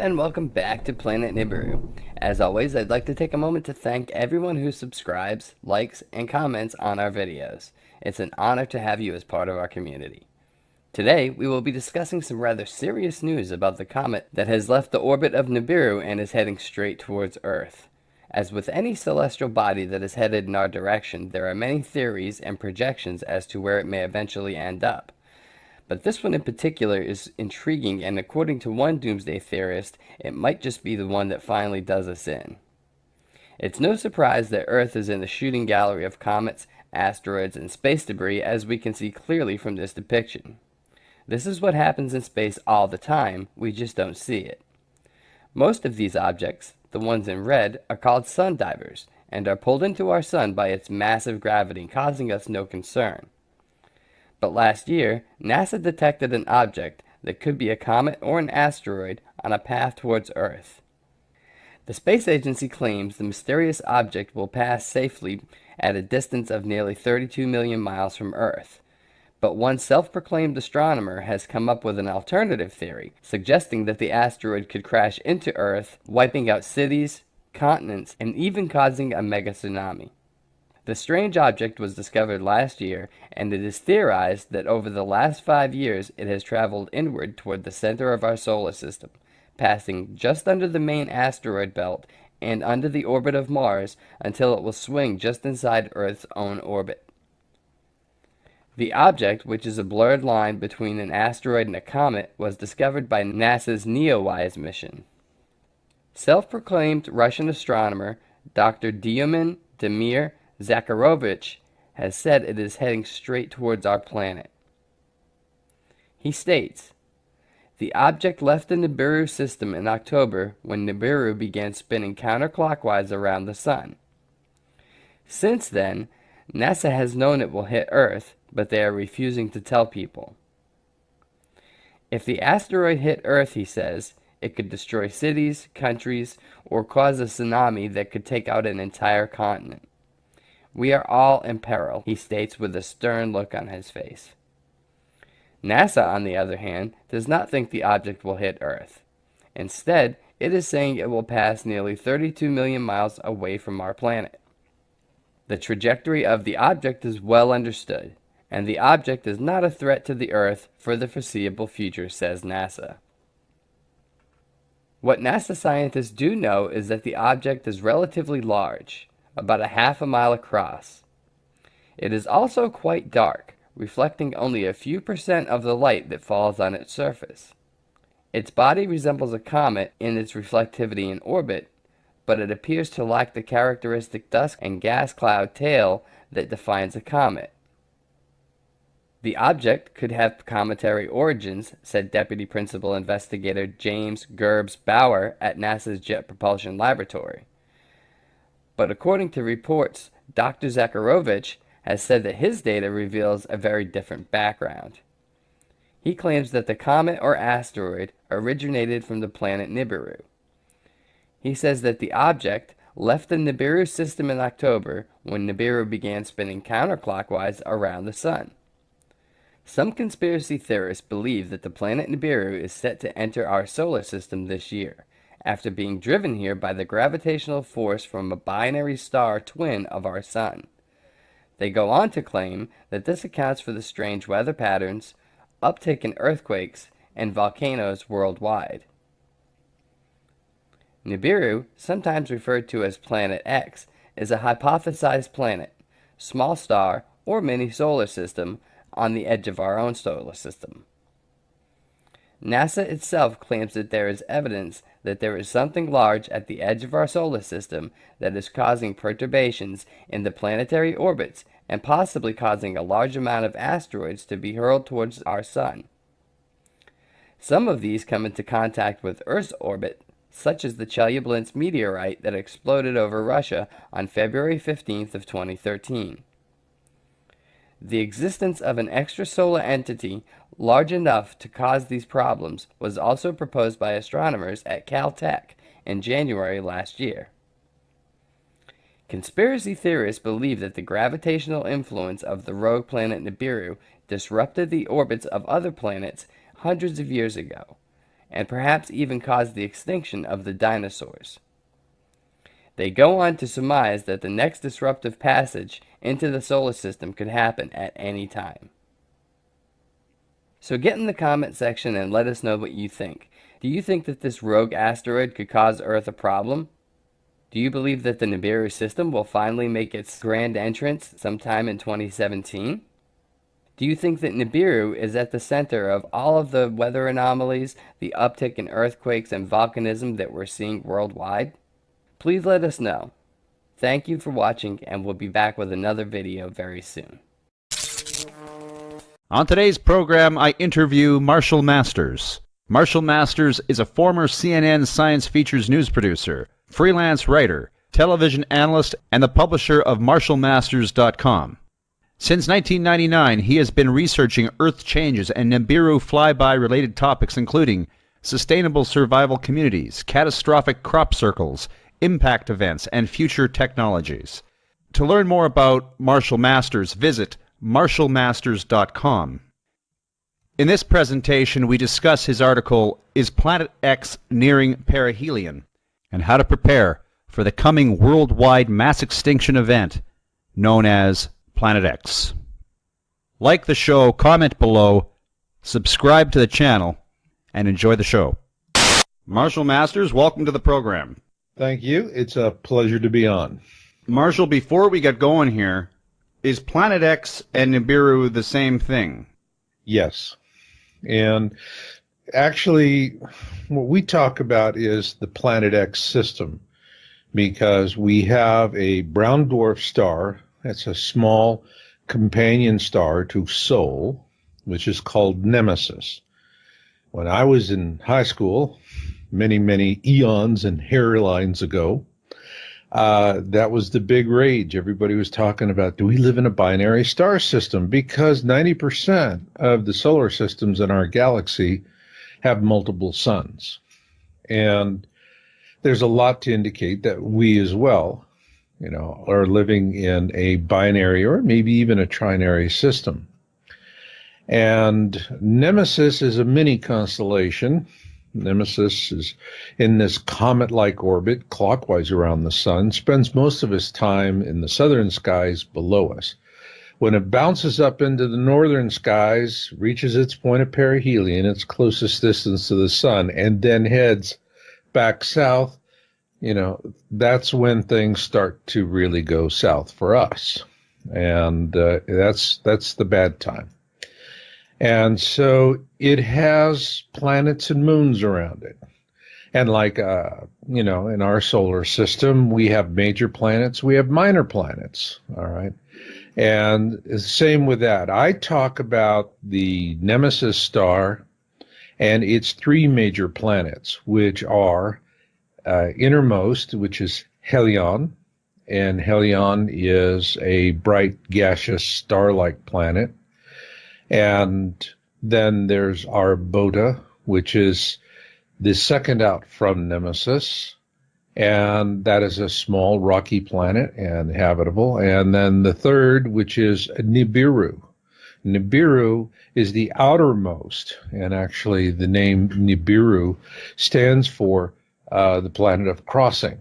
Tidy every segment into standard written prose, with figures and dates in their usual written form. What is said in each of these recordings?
and welcome back to Planet Nibiru. As always, I'd like to take a moment to thank everyone who subscribes, likes, and comments on our videos. It's an honor to have you as part of our community. Today, we will be discussing some rather serious news about the comet that has left the orbit of Nibiru and is heading straight towards Earth. As with any celestial body that is headed in our direction, there are many theories and projections as to where it may eventually end up. But this one in particular is intriguing, and according to one doomsday theorist, it might just be the one that finally does us in. It's no surprise that Earth is in the shooting gallery of comets, asteroids, and space debris, as we can see clearly from this depiction. This is what happens in space all the time, we just don't see it. Most of these objects, the ones in red, are called sun divers, and are pulled into our sun by its massive gravity, causing us no concern. But last year, NASA detected an object that could be a comet or an asteroid on a path towards Earth. The space agency claims the mysterious object will pass safely at a distance of nearly 32 million miles from Earth. But one self-proclaimed astronomer has come up with an alternative theory, suggesting that the asteroid could crash into Earth, wiping out cities, continents, and even causing a mega tsunami. The strange object was discovered last year, and it is theorized that over the last 5 years it has traveled inward toward the center of our solar system, passing just under the main asteroid belt and under the orbit of Mars until it will swing just inside Earth's own orbit. The object, which is a blurred line between an asteroid and a comet, was discovered by NASA's NEOWISE mission. Self-proclaimed Russian astronomer Dr. Diomin Damir Zakharovich has said it is heading straight towards our planet. He states, "The object left the Nibiru system in October when Nibiru began spinning counterclockwise around the Sun. Since then, NASA has known it will hit Earth, but they are refusing to tell people. If the asteroid hit Earth," he says, "it could destroy cities, countries, or cause a tsunami that could take out an entire continent. We are all in peril," he states with a stern look on his face. NASA, on the other hand, does not think the object will hit Earth. Instead, it is saying it will pass nearly 32 million miles away from our planet. The trajectory of the object is well understood, and the object is not a threat to the Earth for the foreseeable future, says NASA. What NASA scientists do know is that the object is relatively large, about a half a mile across. It is also quite dark, reflecting only a few percent of the light that falls on its surface. Its body resembles a comet in its reflectivity in orbit, but it appears to lack the characteristic dust and gas cloud tail that defines a comet. The object could have cometary origins, said Deputy Principal Investigator James Gerbs Bauer at NASA's Jet Propulsion Laboratory. But according to reports, Dr. Zakharovich has said that his data reveals a very different background. He claims that the comet or asteroid originated from the planet Nibiru. He says that the object left the Nibiru system in October when Nibiru began spinning counterclockwise around the Sun. Some conspiracy theorists believe that the planet Nibiru is set to enter our solar system this year, after being driven here by the gravitational force from a binary star twin of our Sun. They go on to claim that this accounts for the strange weather patterns, uptick in earthquakes, and volcanoes worldwide. Nibiru, sometimes referred to as Planet X, is a hypothesized planet, small star, or mini solar system on the edge of our own solar system. NASA itself claims that there is evidence that there is something large at the edge of our solar system that is causing perturbations in the planetary orbits and possibly causing a large amount of asteroids to be hurled towards our Sun. Some of these come into contact with Earth's orbit, such as the Chelyabinsk meteorite that exploded over Russia on February 15th of 2013. The existence of an extrasolar entity large enough to cause these problems was also proposed by astronomers at Caltech in January last year. Conspiracy theorists believe that the gravitational influence of the rogue planet Nibiru disrupted the orbits of other planets hundreds of years ago, and perhaps even cause the extinction of the dinosaurs. They go on to surmise that the next disruptive passage into the solar system could happen at any time. So get in the comment section and let us know what you think. Do you think that this rogue asteroid could cause Earth a problem? Do you believe that the Nibiru system will finally make its grand entrance sometime in 2017? Do you think that Nibiru is at the center of all of the weather anomalies, the uptick in earthquakes and volcanism that we're seeing worldwide? Please let us know. Thank you for watching, and we'll be back with another video very soon. On today's program, I interview Marshall Masters. Marshall Masters is a former CNN Science Features news producer, freelance writer, television analyst, and the publisher of MarshallMasters.com. Since 1999, he has been researching Earth changes and Nibiru flyby-related topics including sustainable survival communities, catastrophic crop circles, impact events, and future technologies. To learn more about Marshall Masters, visit MarshallMasters.com. In this presentation, we discuss his article, Is Planet X Nearing Perihelion? And how to prepare for the coming worldwide mass extinction event known as Planet X. Like the show, comment below, subscribe to the channel, and enjoy the show. Marshall Masters, welcome to the program. Thank you. It's a pleasure to be on. Marshall, before we get going here, is Planet X and Nibiru the same thing? Yes. And actually, what we talk about is the Planet X system, because we have a brown dwarf star that's a small companion star to Sol, which is called Nemesis. When I was in high school, many eons and hairlines ago, that was the big rage. Everybody was talking about, do we live in a binary star system? Because 90% of the solar systems in our galaxy have multiple suns. And there's a lot to indicate that we as well, are living in a binary or maybe even a trinary system. And Nemesis is a mini constellation. Nemesis is in this comet-like orbit clockwise around the sun, spends most of its time in the southern skies below us. When it bounces up into the northern skies, reaches its point of perihelion, its closest distance to the sun, and then heads back south, that's when things start to really go south for us. And that's the bad time. And so it has planets and moons around it. And like, in our solar system, we have major planets, we have minor planets, all right? And the same with that. I talk about the Nemesis star and its three major planets, which are innermost, which is Helion. And Helion is a bright gaseous star-like planet. And then there's Arbota, which is the second out from Nemesis, and that is a small rocky planet and habitable. And then the third, which is Nibiru. Nibiru is the outermost, and actually the name Nibiru stands for the planet of crossing.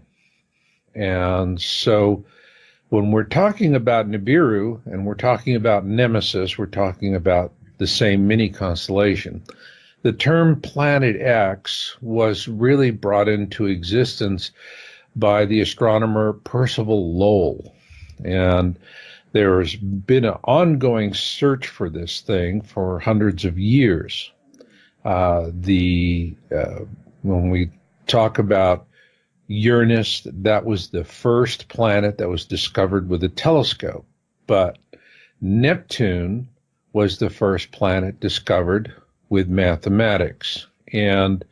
And so when we're talking about Nibiru and we're talking about Nemesis, we're talking about the same mini constellation. The term Planet X was really brought into existence by the astronomer Percival Lowell. And there's been an ongoing search for this thing for hundreds of years. When we talk about Uranus, that was the first planet that was discovered with a telescope. But Neptune was the first planet discovered with mathematics. And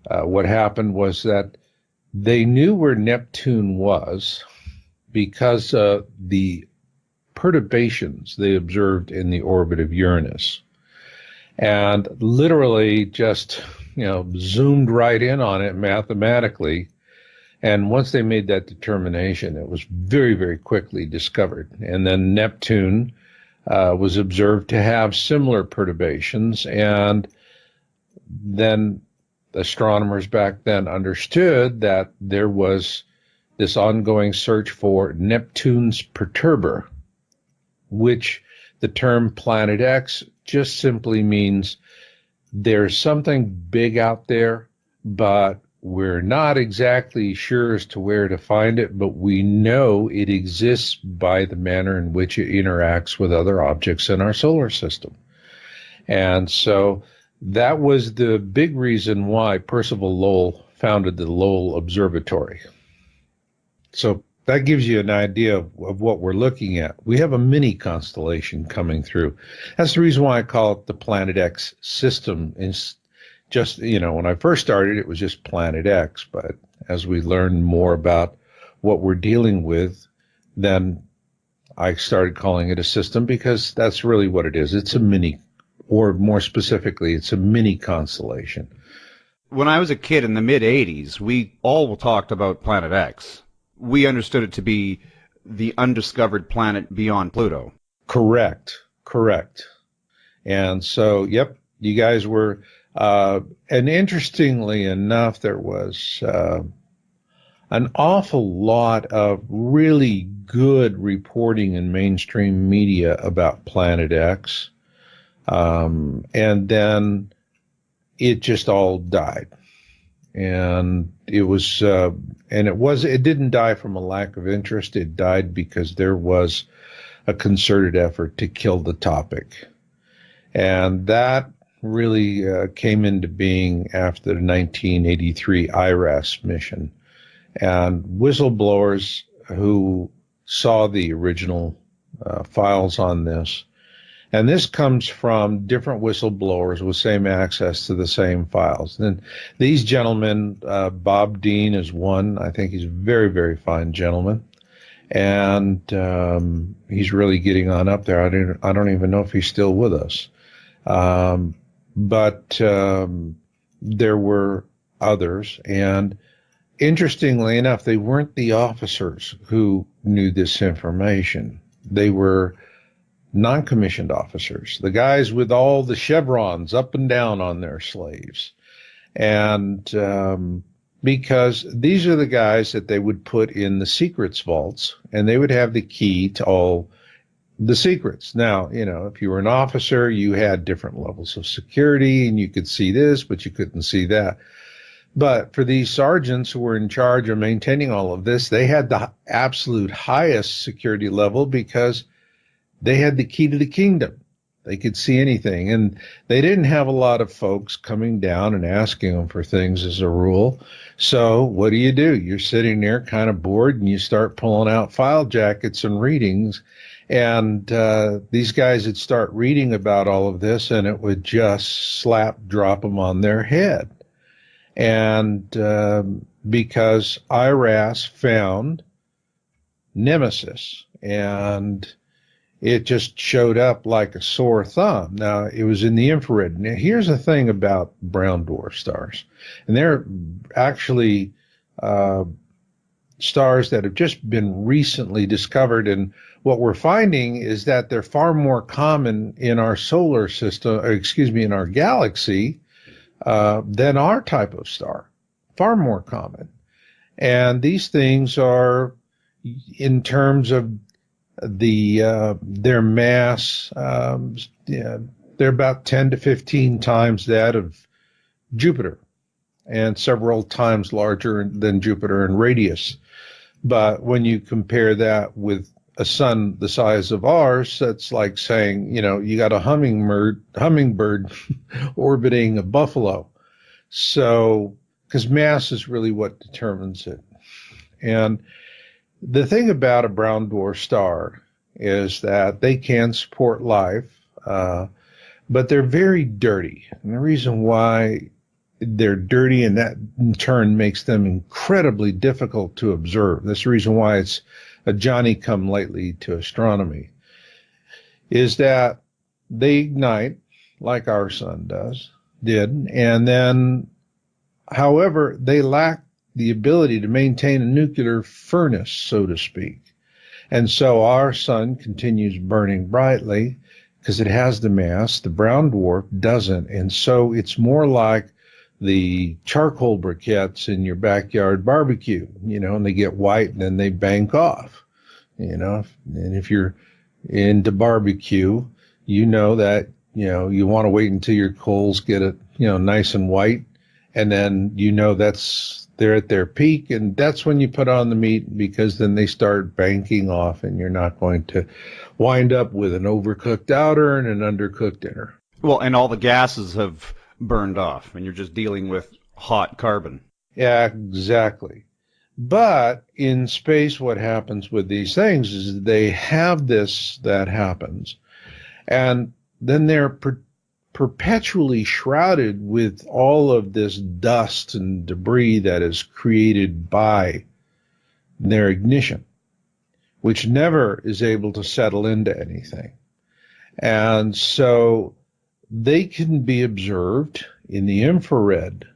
what happened was that they knew where Neptune was because of the perturbations they observed in the orbit of Uranus. And literally just, zoomed right in on it mathematically. And once they made that determination, it was very, very quickly discovered. And then Neptune was observed to have similar perturbations. And then astronomers back then understood that there was this ongoing search for Neptune's perturber, which the term Planet X just simply means there's something big out there, but we're not exactly sure as to where to find it, but we know it exists by the manner in which it interacts with other objects in our solar system. And so that was the big reason why Percival Lowell founded the Lowell Observatory. So that gives you an idea of what we're looking at. We have a mini constellation coming through. That's the reason why I call it the Planet X system. It's just, when I first started, it was just Planet X. But as we learn more about what we're dealing with, then I started calling it a system, because that's really what it is. It's a mini, or more specifically, it's a mini constellation. When I was a kid in the mid-'80s, we all talked about Planet X. We understood it to be the undiscovered planet beyond Pluto. Correct. And so, yep, you guys were, and interestingly enough, there was an awful lot of really good reporting in mainstream media about Planet X. And then it just all died. And it didn't die from a lack of interest. It died because there was a concerted effort to kill the topic. And that really came into being after the 1983 IRAS mission. And whistleblowers who saw the original files on this, and this comes from different whistleblowers with same access to the same files. And these gentlemen, Bob Dean is one. I think he's a very, very fine gentleman. And he's really getting on up there. I don't even know if he's still with us. But there were others. And interestingly enough, they weren't the officers who knew this information. They were non-commissioned officers, the guys with all the chevrons up and down on their slaves. And because these are the guys that they would put in the secrets vaults, and they would have the key to all the secrets. Now, if you were an officer, you had different levels of security, and you could see this, but you couldn't see that. But for these sergeants who were in charge of maintaining all of this, they had the absolute highest security level, because they had the key to the kingdom. They could see anything. And they didn't have a lot of folks coming down and asking them for things as a rule. So what do? You're sitting there kind of bored, and you start pulling out file jackets and readings. And these guys would start reading about all of this, and it would just drop them on their head. And because IRAS found Nemesis, and it just showed up like a sore thumb. Now, it was in the infrared. Now, here's the thing about brown dwarf stars. And they're actually stars that have just been recently discovered. And what we're finding is that they're far more common in our solar system, in our galaxy, than our type of star. Far more common. And these things are, in terms of their mass, they're about 10 to 15 times that of Jupiter, and several times larger than Jupiter in radius. But when you compare that with a sun the size of ours, that's like saying, you got a hummingbird orbiting a buffalo. So, because mass is really what determines it. And the thing about a brown dwarf star is that they can support life, but they're very dirty. And the reason why they're dirty, and that in turn makes them incredibly difficult to observe, that's the reason why it's a Johnny-come-lately to astronomy, is that they ignite like our sun did, and then, however, they lack the ability to maintain a nuclear furnace, so to speak. And so our sun continues burning brightly because it has the mass. The brown dwarf doesn't. And so it's more like the charcoal briquettes in your backyard barbecue, and they get white and then they bank off, and if you're into barbecue, that, you want to wait until your coals get it, nice and white. And then, they're at their peak, and that's when you put on the meat, because then they start banking off and you're not going to wind up with an overcooked outer and an undercooked inner. Well, and all the gases have burned off and you're just dealing with hot carbon. Yeah, exactly. But in space, what happens with these things is they have this that happens, and then they're perpetually shrouded with all of this dust and debris that is created by their ignition, which never is able to settle into anything. And so they can be observed in the infrared,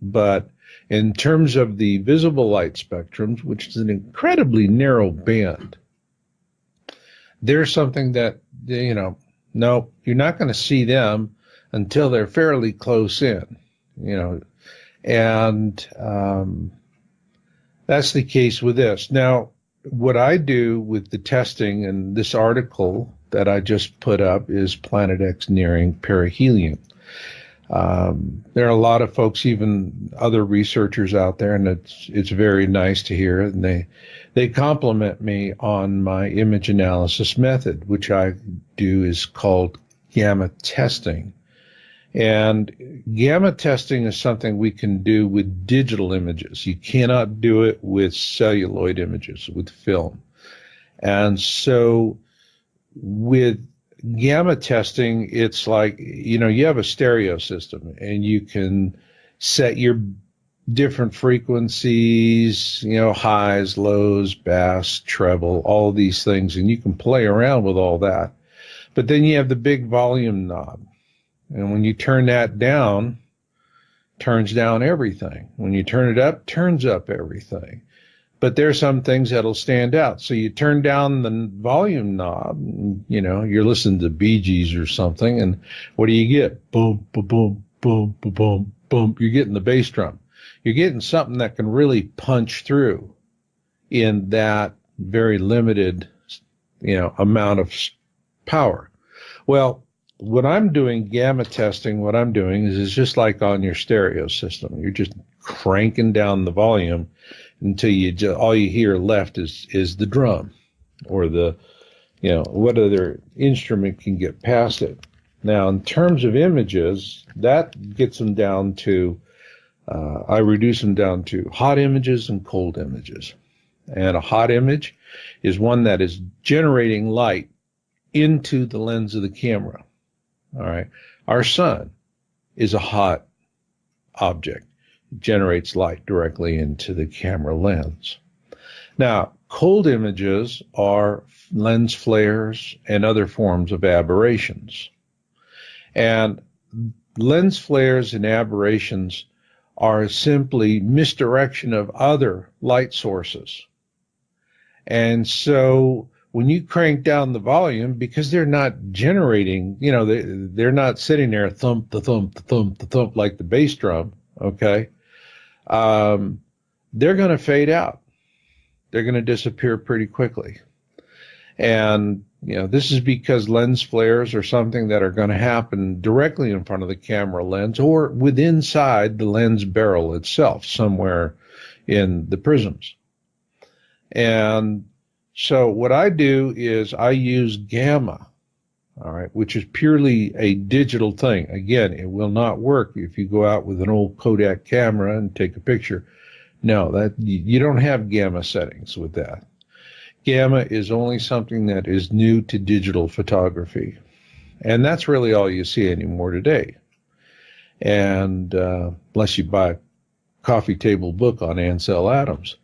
but in terms of the visible light spectrums, which is an incredibly narrow band, there's something that, no, you're not going to see them until they're fairly close in, and that's the case with this. Now, what I do with the testing, and this article that I just put up is Planet X nearing perihelion. There are a lot of folks, even other researchers out there, and it's very nice to hear. And they compliment me on my image analysis method, which I do is called gamma testing. And gamma testing is something we can do with digital images. You cannot do it with celluloid images, with film. And so with gamma testing, it's like, you have a stereo system and you can set your different frequencies, highs, lows, bass, treble, all of these things, and you can play around with all that. But then you have the big volume knob. And when you turn that down, turns down everything. When you turn it up, turns up everything. But there's some things that'll stand out. So you turn down the volume knob, you're listening to Bee Gees or something, and what do you get? Boom, boom, boom, boom, boom, boom, boom. You're getting the bass drum. You're getting something that can really punch through in that very limited, amount of power. Well, when I'm doing gamma testing, what I'm doing is it's just like on your stereo system. You're just cranking down the volume until all you hear left is the drum or the, what other instrument can get past it. Now, in terms of images, that gets them down to, I reduce them down to hot images and cold images. And a hot image is one that is generating light into the lens of the camera. All right. Our sun is a hot object. It generates light directly into the camera lens. Now, cold images are lens flares and other forms of aberrations. And lens flares and aberrations are simply misdirection of other light sources. And so when you crank down the volume, because they're not generating, they're not sitting there thump, the thump, the thump, the thump like the bass drum, okay? They're going to fade out. They're going to disappear pretty quickly. And, this is because lens flares are something that are going to happen directly in front of the camera lens or inside the lens barrel itself, somewhere in the prisms. And so what I do is I use gamma, all right, which is purely a digital thing. Again, it will not work if you go out with an old Kodak camera and take a picture. No, you don't have gamma settings with that. Gamma is only something that is new to digital photography. And that's really all you see anymore today. And unless you buy a coffee table book on Ansel Adams.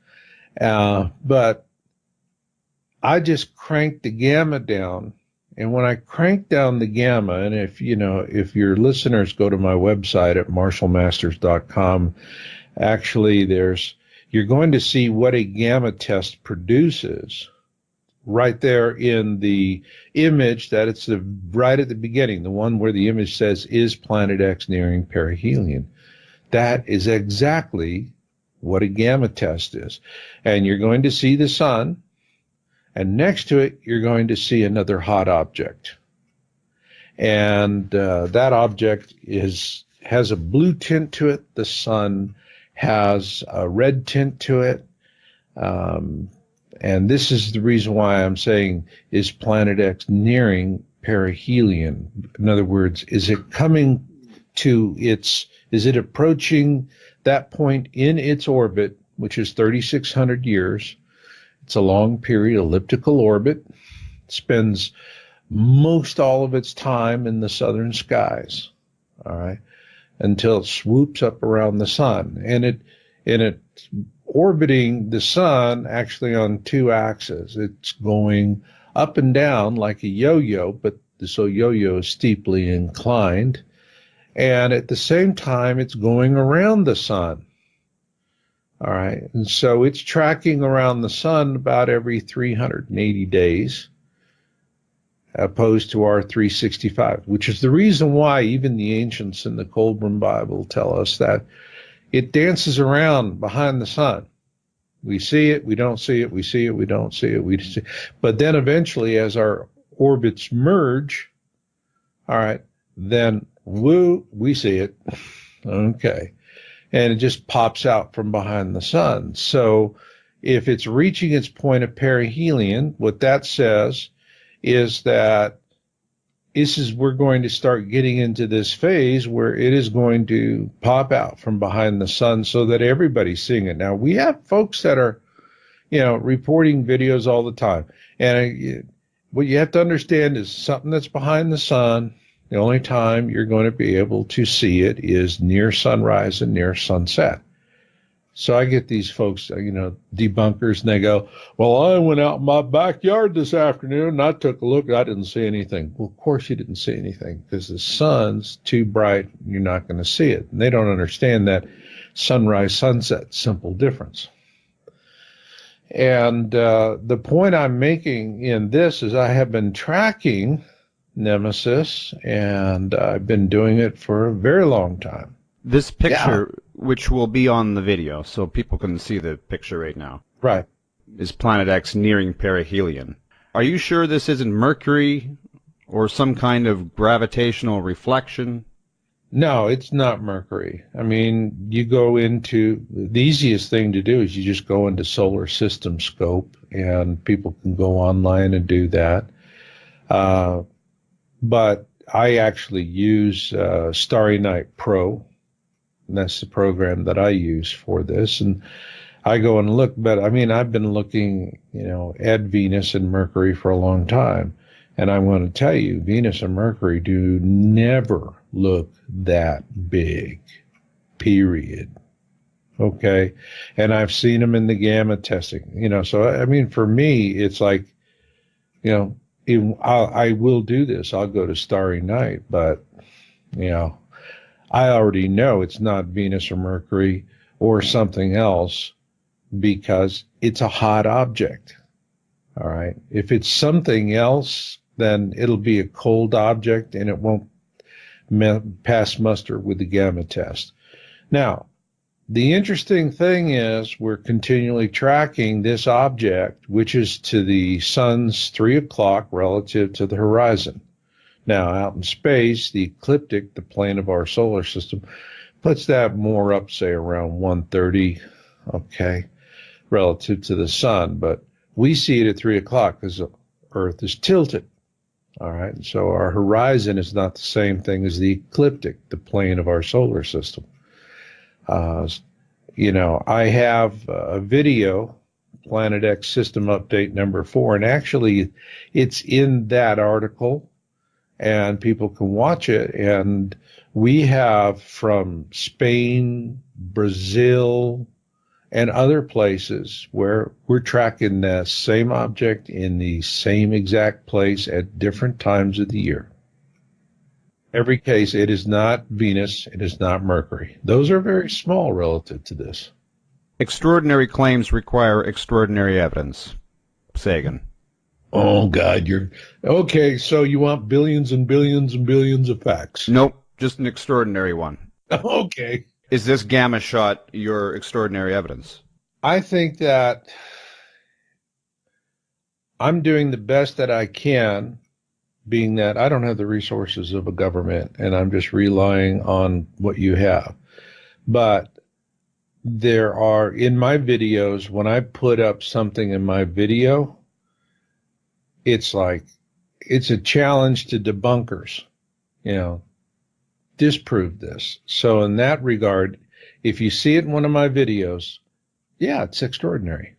But I just crank the gamma down. And when I crank down the gamma, and if your listeners go to my website at marshallmasters.com, actually you're going to see what a gamma test produces right there in the image that right at the beginning, the one where the image says, is Planet X nearing perihelion? That is exactly what a gamma test is. And you're going to see the sun, and next to it, you're going to see another hot object. And that object has a blue tint to it. The sun has a red tint to it. And this is the reason why I'm saying, is Planet X nearing perihelion? In other words, is it approaching that point in its orbit, which is 3,600 years? It's a long period, elliptical orbit. It spends most all of its time in the southern skies, all right, until it swoops up around the sun. And it's orbiting the sun actually on two axes. It's going up and down like a yo-yo, but this yo-yo is steeply inclined. And at the same time, it's going around the sun. All right. And so it's tracking around the sun about every 380 days, opposed to our 365, which is the reason why even the ancients in the Colburn Bible tell us that it dances around behind the sun. We see it, we don't see it, we see it, we don't see it, we see it. But then eventually, as our orbits merge, all right, then we see it. Okay. And it just pops out from behind the sun. So if it's reaching its point of perihelion, what that says is that we're going to start getting into this phase where it is going to pop out from behind the sun so that everybody's seeing it. Now, we have folks that are, reporting videos all the time. And what you have to understand is something that's behind the sun, the only time you're going to be able to see it is near sunrise and near sunset. So I get these folks, debunkers, and they go, well, I went out in my backyard this afternoon and I took a look. I didn't see anything. Well, of course you didn't see anything because the sun's too bright and you're not going to see it. And they don't understand that sunrise, sunset, simple difference. And the point I'm making in this is I have been tracking Nemesis, and I've been doing it for a very long time. This picture, which will be on the video, so people can see the picture right now, right, is Planet X nearing perihelion. Are you sure this isn't Mercury or some kind of gravitational reflection? No, it's not Mercury. I mean, you go into, the easiest thing to do is you just go into solar system scope, and people can go online and do that. But I actually use Starry Night Pro, and that's the program that I use for this. And I go and look, but I mean, I've been looking, at Venus and Mercury for a long time. And I want to tell you, Venus and Mercury do never look that big, period. Okay? And I've seen them in the gamma testing, so I mean, for me, it's like, I will do this. I'll go to Starry Night, but, I already know it's not Venus or Mercury or something else because it's a hot object. All right. If it's something else, then it'll be a cold object and it won't pass muster with the gamma test. Now, the interesting thing is we're continually tracking this object, which is to the sun's 3 o'clock relative to the horizon. Now, out in space, the ecliptic, the plane of our solar system, puts that more up, say, around 1:30, okay, relative to the sun. But we see it at 3 o'clock because the Earth is tilted. All right. And so our horizon is not the same thing as the ecliptic, the plane of our solar system. I have a video, Planet X System Update number 4, and actually it's in that article and people can watch it. And we have from Spain, Brazil, and other places where we're tracking the same object in the same exact place at different times of the year. Every case, it is not Venus, it is not Mercury. Those are very small relative to this. Extraordinary claims require extraordinary evidence. Sagan. Oh, God, you're... Okay, so you want billions and billions and billions of facts. Nope, just an extraordinary one. Okay. Is this gamma shot your extraordinary evidence? I think that I'm doing the best that I can, being that I don't have the resources of a government and I'm just relying on what you have. But there are, in my videos, when I put up something in my video, it's like, it's a challenge to debunkers, disprove this. So in that regard, if you see it in one of my videos, yeah, it's extraordinary.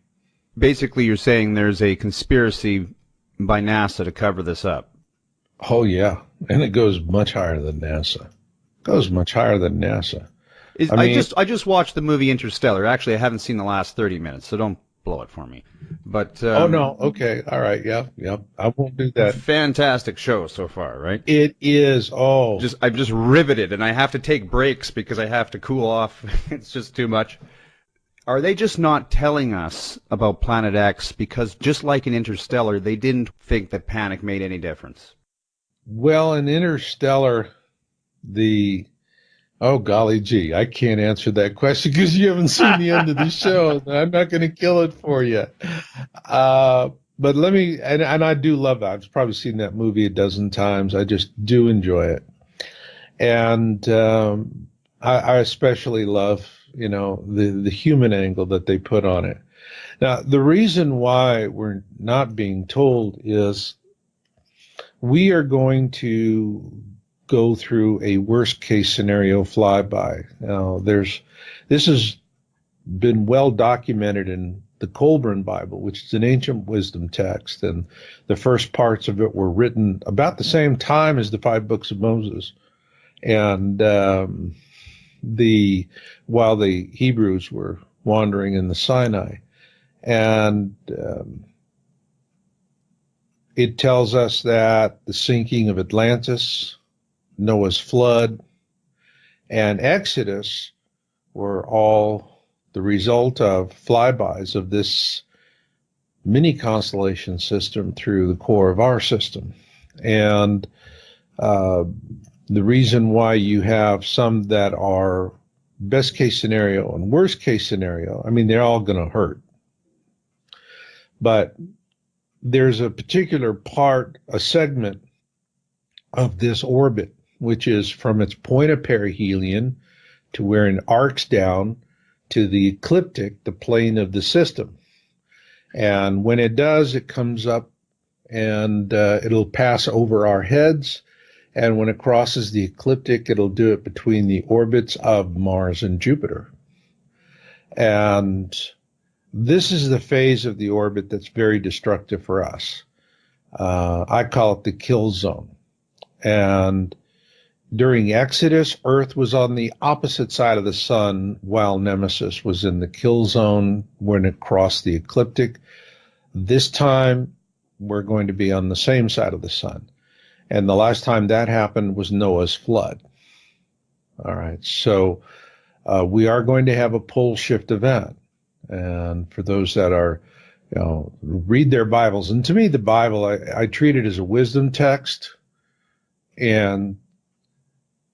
Basically, you're saying there's a conspiracy by NASA to cover this up. Oh, yeah. And it goes much higher than NASA. I just watched the movie Interstellar. Actually, I haven't seen the last 30 minutes, so don't blow it for me. But oh, no. Okay. All right. Yeah. I won't do that. Fantastic show so far, right? It is. Oh. I'm just riveted, and I have to take breaks because I have to cool off. It's just too much. Are they just not telling us about Planet X because, just like in Interstellar, they didn't think that panic made any difference? Well, in Interstellar, oh, golly gee, I can't answer that question because you haven't seen the end of the show. I'm not going to kill it for you. But let me, and I do love that. I've probably seen that movie a dozen times. I just do enjoy it. And I especially love, the human angle that they put on it. Now, the reason why we're not being told is we are going to go through a worst case scenario flyby. Now, this has been well documented in the Colburn Bible, which is an ancient wisdom text, and the first parts of it were written about the same time as the 5 books of Moses. And while the Hebrews were wandering in the Sinai, and it tells us that the sinking of Atlantis, Noah's flood, and Exodus were all the result of flybys of this mini constellation system through the core of our system. And the reason why you have some that are best case scenario and worst case scenario, I mean, they're all going to hurt. But there's a particular part, a segment of this orbit, which is from its point of perihelion to where it arcs down to the ecliptic, the plane of the system. And when it does, it comes up and it'll pass over our heads. And when it crosses the ecliptic, it'll do it between the orbits of Mars and Jupiter. And this is the phase of the orbit that's very destructive for us. I call it the kill zone. And during Exodus, Earth was on the opposite side of the sun while Nemesis was in the kill zone when it crossed the ecliptic. This time, we're going to be on the same side of the sun. And the last time that happened was Noah's flood. All right, so we are going to have a pole shift event. And for those that are, read their Bibles. And to me, the Bible, I treat it as a wisdom text. And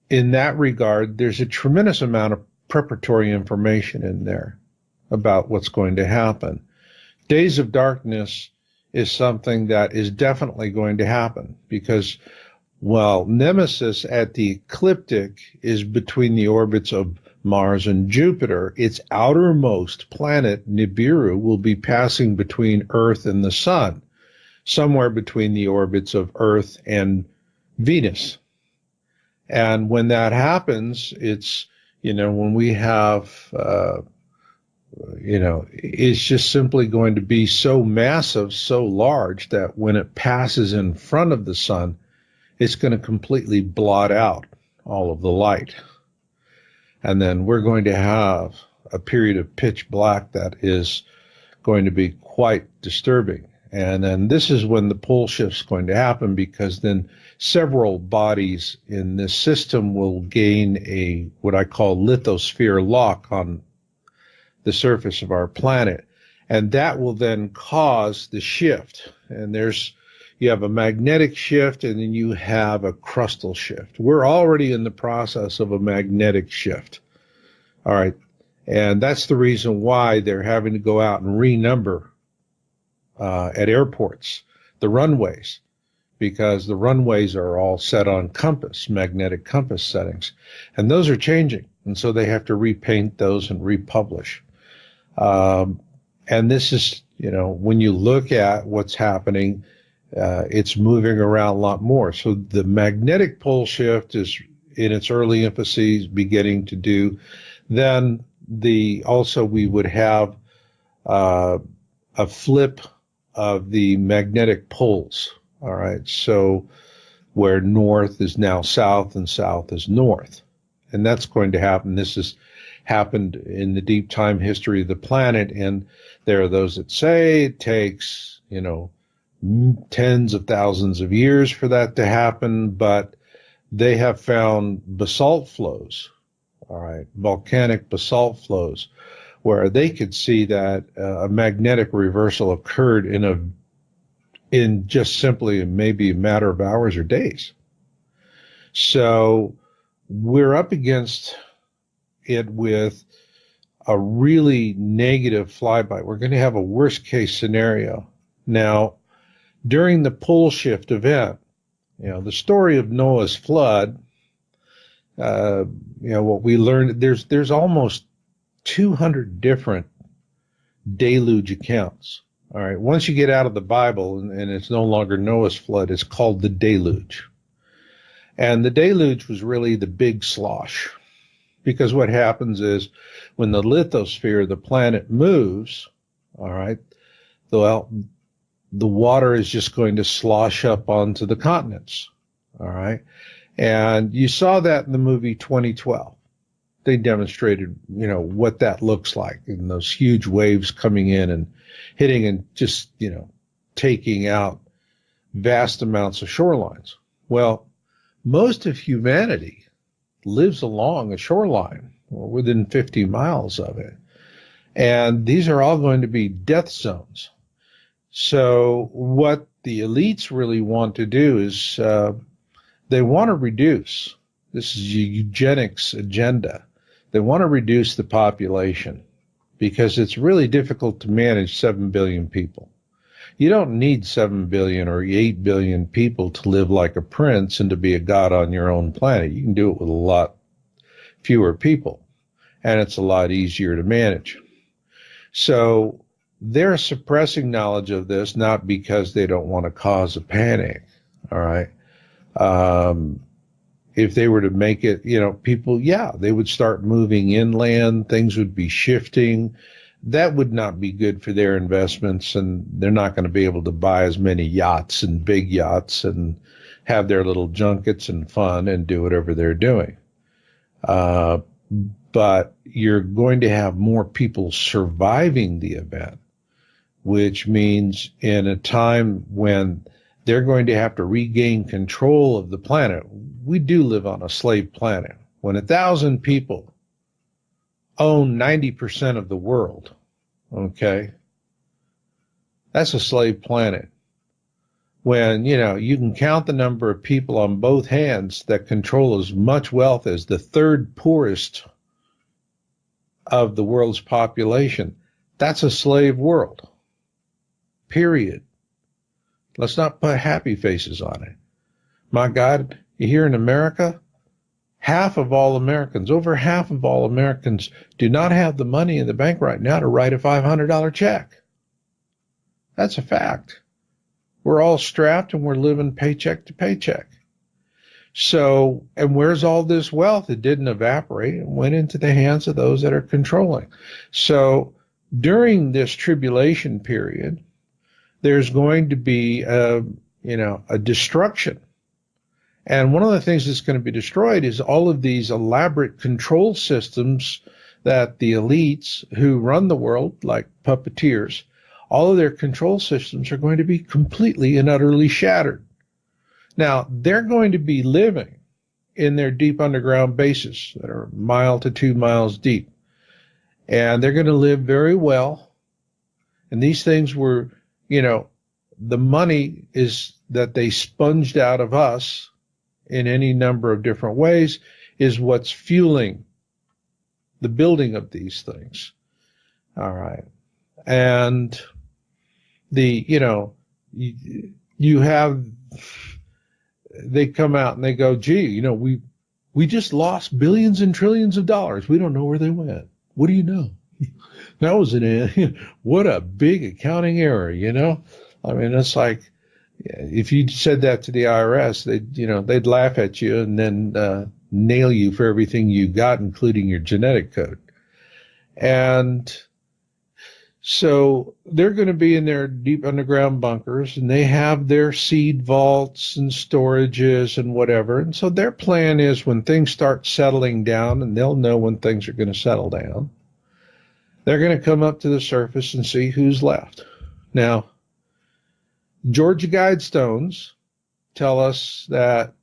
in that regard, there's a tremendous amount of preparatory information in there about what's going to happen. Days of darkness is something that is definitely going to happen because while Nemesis at the ecliptic is between the orbits of Mars and Jupiter, its outermost planet, Nibiru, will be passing between Earth and the Sun, somewhere between the orbits of Earth and Venus. And when that happens, it's, when we have, it's just simply going to be so massive, so large that when it passes in front of the sun, it's going to completely blot out all of the light. And then we're going to have a period of pitch black that is going to be quite disturbing. And then this is when the pole shift's going to happen, because then several bodies in this system will gain what I call lithosphere lock on the surface of our planet. And that will then cause the shift. And you have a magnetic shift, and then you have a crustal shift. We're already in the process of a magnetic shift. All right. And that's the reason why they're having to go out and renumber at airports, the runways, because the runways are all set on magnetic compass settings. And those are changing. And so they have to repaint those and republish. And this is, when you look at what's happening, it's moving around a lot more. So the magnetic pole shift is in its early infancies beginning to do. Then also we would have a flip of the magnetic poles. All right. So where north is now south and south is north. And that's going to happen. This has happened in the deep time history of the planet. And there are those that say it takes, tens of thousands of years for that to happen. But they have found basalt flows, all right, volcanic basalt flows, where they could see that a magnetic reversal occurred in just simply maybe a matter of hours or days. So we're up against it with a really negative flyby. We're going to have a worst case scenario. Now, during the pole shift event, the story of Noah's flood, what we learned, there's almost 200 different deluge accounts. All right. Once you get out of the Bible and it's no longer Noah's flood, it's called the deluge. And the deluge was really the big slosh, because what happens is when the lithosphere of the planet moves, all right, well, the water is just going to slosh up onto the continents. All right. And you saw that in the movie 2012. They demonstrated, what that looks like, and those huge waves coming in and hitting and just, taking out vast amounts of shorelines. Well, most of humanity lives along a shoreline or within 50 miles of it. And these are all going to be death zones. So what the elites really want to do is they want to reduce. This is a eugenics agenda. They want to reduce the population because it's really difficult to manage 7 billion people. You don't need 7 billion or 8 billion people to live like a prince and to be a god on your own planet. You can do it with a lot fewer people, and it's a lot easier to manage. So they're suppressing knowledge of this, not because they don't want to cause a panic. All right. If they were to make it, people, they would start moving inland. Things would be shifting. That would not be good for their investments, and they're not going to be able to buy as many yachts and big yachts and have their little junkets and fun and do whatever they're doing. But you're going to have more people surviving the event, which means in a time when they're going to have to regain control of the planet. We do live on a slave planet. When 1,000 people own 90% of the world, okay, that's a slave planet. When, you can count the number of people on both hands that control as much wealth as the third poorest of the world's population, that's a slave world. Period. Let's not put happy faces on it. My God, here in America, over half of all Americans do not have the money in the bank right now to write a $500 check. That's a fact. We're all strapped and we're living paycheck to paycheck. So, and where's all this wealth? It didn't evaporate. It went into the hands of those that are controlling. So during this tribulation period, there's going to be a destruction. And one of the things that's going to be destroyed is all of these elaborate control systems that the elites who run the world, like puppeteers, all of their control systems are going to be completely and utterly shattered. Now, they're going to be living in their deep underground bases that are 1 to 2 miles deep. And they're going to live very well. And these things were, the money is that they sponged out of us in any number of different ways is what's fueling the building of these things. All right. And you have, they come out and they go, gee, we just lost billions and trillions of dollars. We don't know where they went. What do you know? That was what a big accounting error, I mean, it's like, if you said that to the IRS, they'd laugh at you and then nail you for everything you got, including your genetic code. And so they're going to be in their deep underground bunkers, and they have their seed vaults and storages and whatever. And so their plan is when things start settling down, and they'll know when things are going to settle down, they're going to come up to the surface and see who's left. Now, Georgia Guidestones tell us that,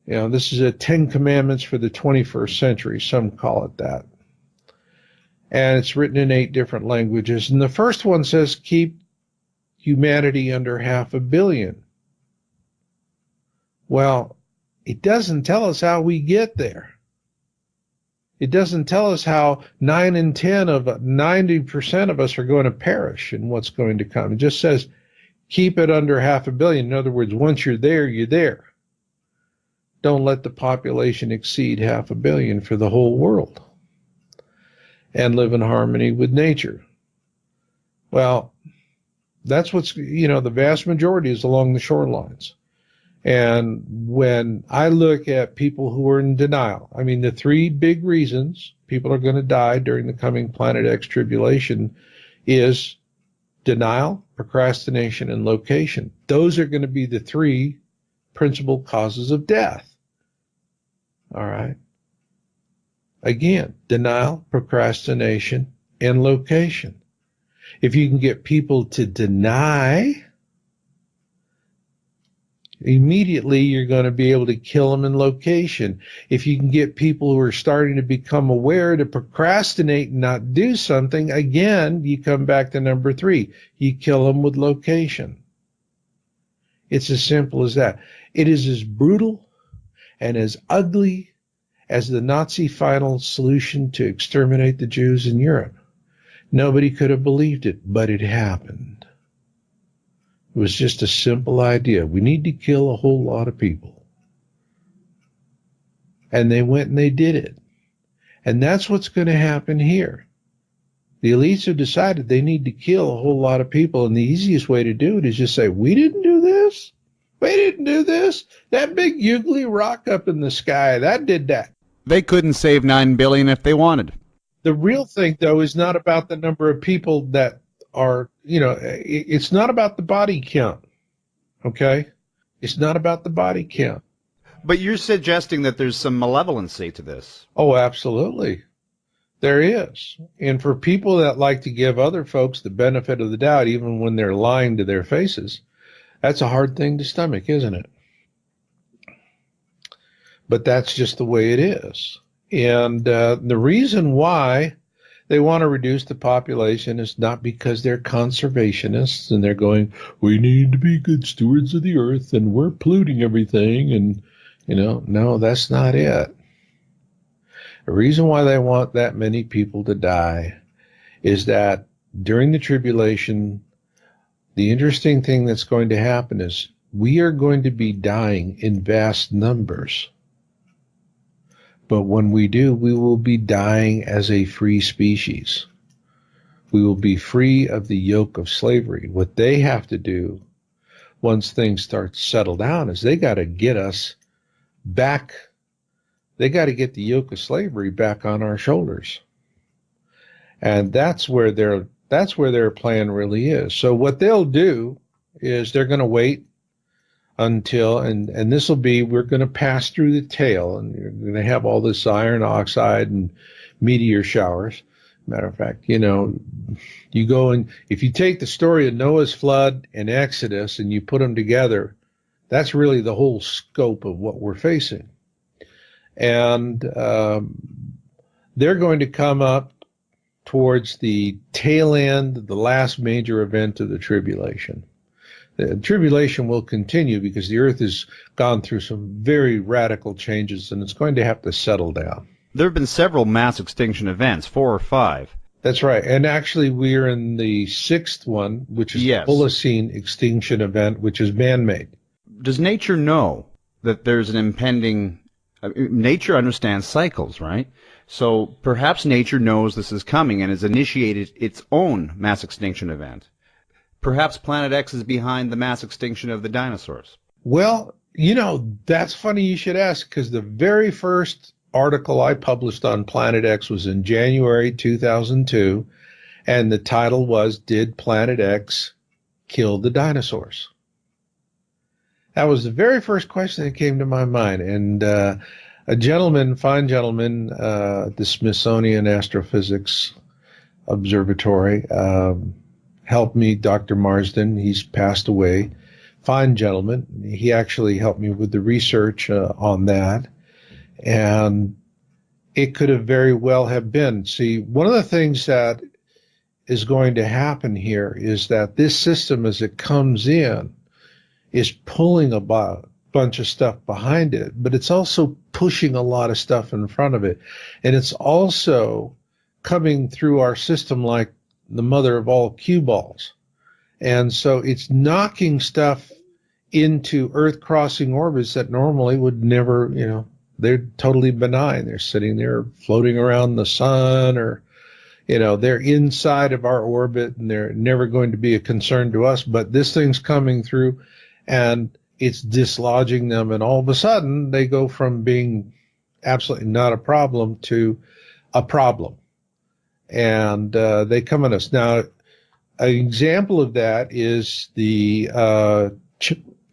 this is a 10 Commandments for the 21st century. Some call it that. And it's written in 8 different languages. And the first one says, keep humanity under 500 million. Well, it doesn't tell us how we get there. It doesn't tell us how 9 in 10 of 90% of us are going to perish and what's going to come. It just says, keep it under 500 million. In other words, once you're there, you're there. Don't let the population exceed 500 million for the whole world. And live in harmony with nature. Well, that's what's, the vast majority is along the shorelines. And when I look at people who are in denial, I mean, the 3 big reasons people are going to die during the coming Planet X tribulation is denial, procrastination, and location. Those are going to be the 3 principal causes of death. All right. Again, denial, procrastination, and location. If you can get people to deny, immediately you're going to be able to kill them in location. If you can get people who are starting to become aware to procrastinate and not do something, again, you come back to number 3. You kill them with location. It's as simple as that. It is as brutal and as ugly as the Nazi final solution to exterminate the Jews in Europe. Nobody could have believed it, but it happened. It was just a simple idea. We need to kill a whole lot of people. And they went and they did it. And that's what's going to happen here. The elites have decided they need to kill a whole lot of people, and the easiest way to do it is just say, we didn't do this. We didn't do this. That big ugly rock up in the sky, that did that. They couldn't save 9 billion if they wanted. The real thing, though, is not about the number of people that are, it's not about the body count, okay? It's not about the body count. But you're suggesting that there's some malevolency to this. Oh, absolutely. There is. And for people that like to give other folks the benefit of the doubt, even when they're lying to their faces, that's a hard thing to stomach, isn't it? But that's just the way it is. And the reason why they want to reduce the population is not because they're conservationists and they're going, we need to be good stewards of the earth and we're polluting everything. And, no, that's not it. The reason why they want that many people to die is that during the tribulation, the interesting thing that's going to happen is we are going to be dying in vast numbers. But when we do, we will be dying as a free species. We will be free of the yoke of slavery. What they have to do once things start to settle down is they got to get us back. They got to get the yoke of slavery back on our shoulders. And that's where their plan really is. So what they'll do is they're going to wait until, and this will be, we're going to pass through the tail, and you're going to have all this iron oxide and meteor showers. Matter of fact, you go and if you take the story of Noah's flood and Exodus and you put them together, that's really the whole scope of what we're facing. And they're going to come up towards the tail end, the last major event of the tribulation. The tribulation will continue because the earth has gone through some very radical changes and it's going to have to settle down. There have been several mass extinction events, 4 or 5. That's right. And actually, we're in the 6th one, which is Yes. the Holocene extinction event, which is man-made. Does nature know that there's an impending... nature understands cycles, right? So perhaps nature knows this is coming and has initiated its own mass extinction event. Perhaps Planet X is behind the mass extinction of the dinosaurs. Well, that's funny you should ask, because the very first article I published on Planet X was in January 2002, and the title was, "Did Planet X Kill the Dinosaurs?" That was the very first question that came to my mind. And a gentleman, fine gentleman, at the Smithsonian Astrophysics Observatory, helped me, Dr. Marsden. He's passed away. Fine gentleman. He actually helped me with the research on that. And it could have very well have been. See, one of the things that is going to happen here is that this system, as it comes in, is pulling a bunch of stuff behind it, but it's also pushing a lot of stuff in front of it. And it's also coming through our system like the mother of all cue balls. And so it's knocking stuff into Earth-crossing orbits that normally would never, they're totally benign. They're sitting there floating around the sun, or, they're inside of our orbit and they're never going to be a concern to us. But this thing's coming through and it's dislodging them. And all of a sudden they go from being absolutely not a problem to a problem. And they come at us. Now, an example of that is the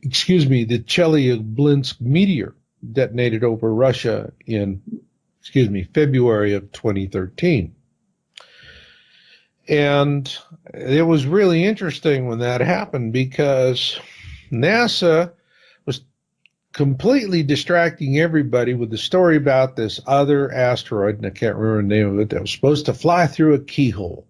Chelyabinsk meteor detonated over Russia in, February of 2013. And it was really interesting when that happened, because NASA was completely distracting everybody with the story about this other asteroid, and I can't remember the name of it, that was supposed to fly through a keyhole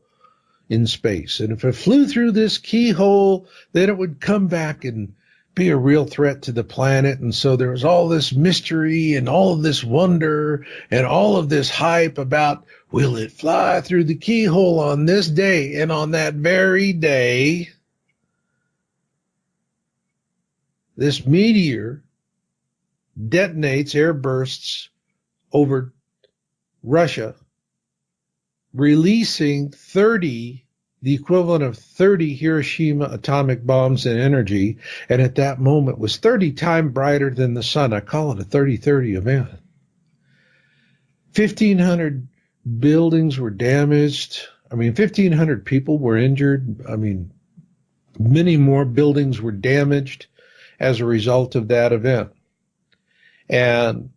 in space. And if it flew through this keyhole, then it would come back and be a real threat to the planet. And so there was all this mystery and all of this wonder and all of this hype about, will it fly through the keyhole on this day? And on that very day, this meteor detonates, air bursts over Russia, releasing the equivalent of 30 Hiroshima atomic bombs in energy, and at that moment was 30 times brighter than the sun. I call it a 30-30 event. 1,500 buildings were damaged. 1,500 people were injured. Many more buildings were damaged as a result of that event. And,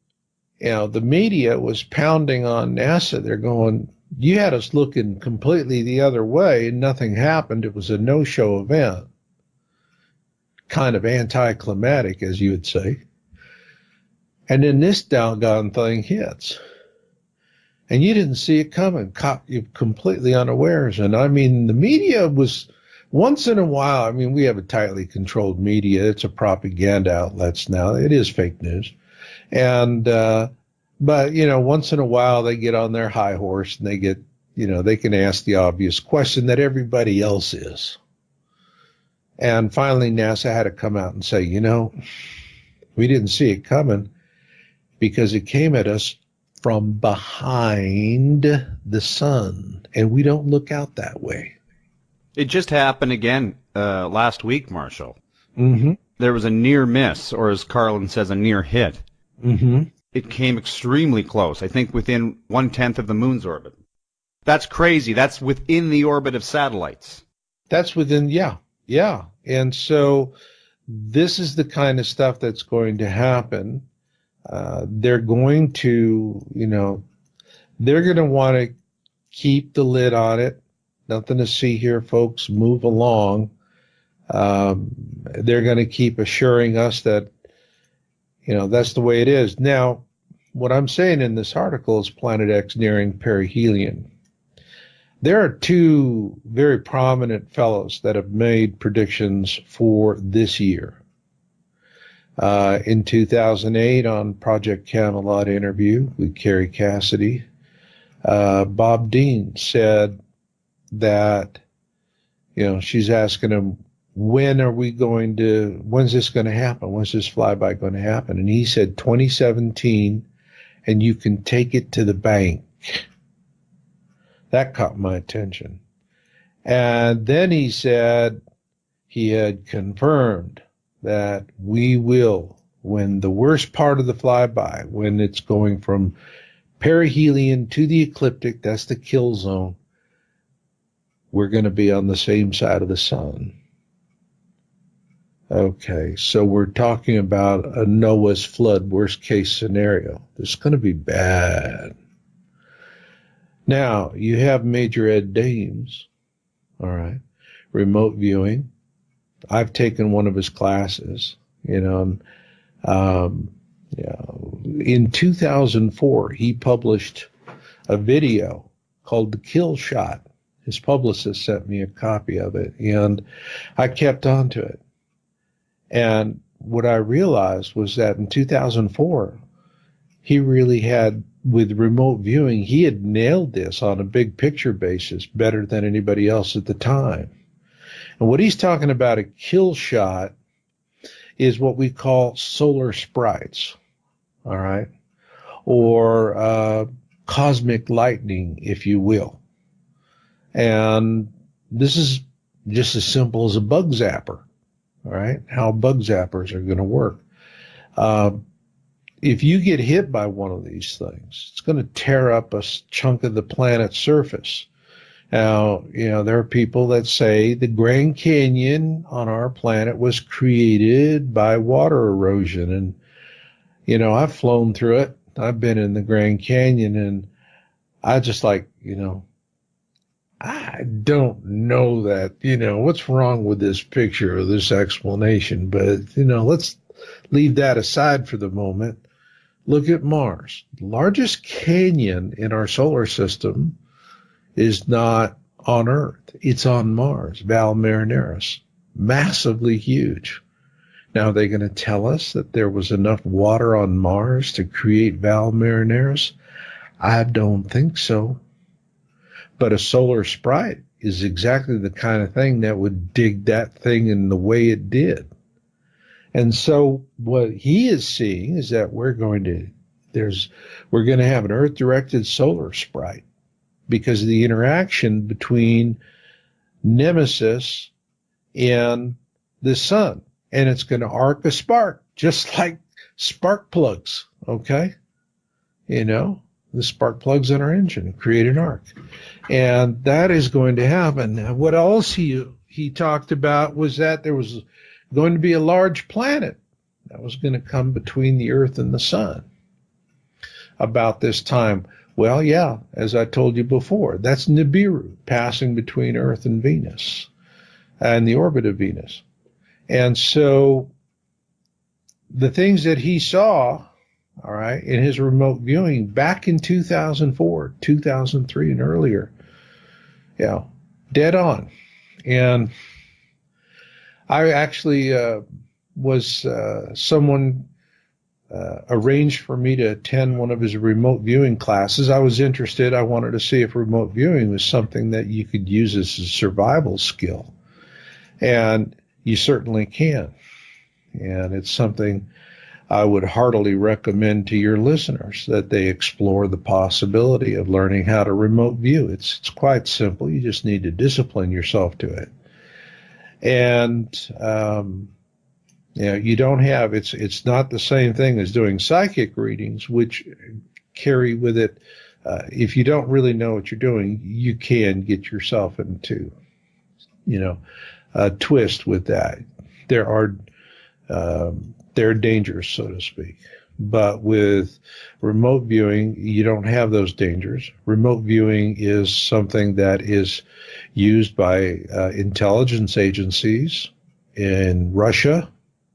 the media was pounding on NASA. They're going, you had us looking completely the other way and nothing happened. It was a no-show event. Kind of anticlimactic, as you would say. And then this doggone thing hits. And you didn't see it coming, caught you completely unawares. And the media was, once in a while, we have a tightly controlled media. It's a propaganda outlets now. It is fake news. And, but, once in a while they get on their high horse and they get, they can ask the obvious question that everybody else is. And finally NASA had to come out and say, we didn't see it coming because it came at us from behind the sun, and we don't look out that way. It just happened again last week, Marshall. Mm-hmm. There was a near miss, or as Carlin says, a near hit. Mm-hmm. It came extremely close, I think within 1/10 of the moon's orbit. That's crazy. That's within the orbit of satellites. That's within, yeah. And so this is the kind of stuff that's going to happen. They're going to, they're going to want to keep the lid on it. Nothing to see here, folks. Move along. They're going to keep assuring us that, that's the way it is. Now, what I'm saying in this article is Planet X nearing perihelion. There are two very prominent fellows that have made predictions for this year. In 2008, on Project Camelot interview with Carrie Cassidy, Bob Dean said that, she's asking him, when's this going to happen? When's this flyby going to happen? And he said 2017, and you can take it to the bank. That caught my attention. And then he said he had confirmed that we will, when the worst part of the flyby, when it's going from perihelion to the ecliptic, that's the kill zone, we're going to be on the same side of the sun. Okay, so we're talking about a Noah's flood worst case scenario. It's going to be bad. Now, you have Major Ed Dames, all right, remote viewing. I've taken one of his classes, in 2004, he published a video called The Kill Shot. His publicist sent me a copy of it, and I kept on to it. And what I realized was that in 2004, he really had, with remote viewing, he had nailed this on a big picture basis better than anybody else at the time. And what he's talking about, a kill shot, is what we call solar sprites, all right, or cosmic lightning, if you will. And this is just as simple as a bug zapper, all right, how bug zappers are going to work. If you get hit by one of these things, it's going to tear up a chunk of the planet's surface. Now, there are people that say the Grand Canyon on our planet was created by water erosion. And, I've flown through it. I've been in the Grand Canyon, and I just I don't know that, what's wrong with this picture or this explanation, but, let's leave that aside for the moment. Look at Mars. The largest canyon in our solar system is not on Earth. It's on Mars, Val Marineris. Massively huge. Now, are they going to tell us that there was enough water on Mars to create Val Marineris? I don't think so. But a solar sprite is exactly the kind of thing that would dig that thing in the way it did. And so what he is seeing is that we're going to have an Earth-directed solar sprite because of the interaction between Nemesis and the sun. And it's going to arc a spark, just like spark plugs, okay? The spark plugs in our engine create an arc. And that is going to happen. Now, what else he talked about was that there was going to be a large planet that was going to come between the Earth and the sun about this time. Well, yeah, as I told you before, that's Nibiru passing between Earth and Venus and the orbit of Venus. And so the things that he saw, all right, in his remote viewing back in 2004, 2003 and earlier, dead on. And I actually someone arranged for me to attend one of his remote viewing classes. I was interested. I wanted to see if remote viewing was something that you could use as a survival skill. And you certainly can. And it's something I would heartily recommend to your listeners that they explore the possibility of learning how to remote view. It's quite simple. You just need to discipline yourself to it. And, you don't have, it's not the same thing as doing psychic readings, which carry with it, if you don't really know what you're doing, you can get yourself into, a twist with that. There are dangers, so to speak. But with remote viewing, you don't have those dangers. Remote viewing is something that is used by intelligence agencies. In Russia,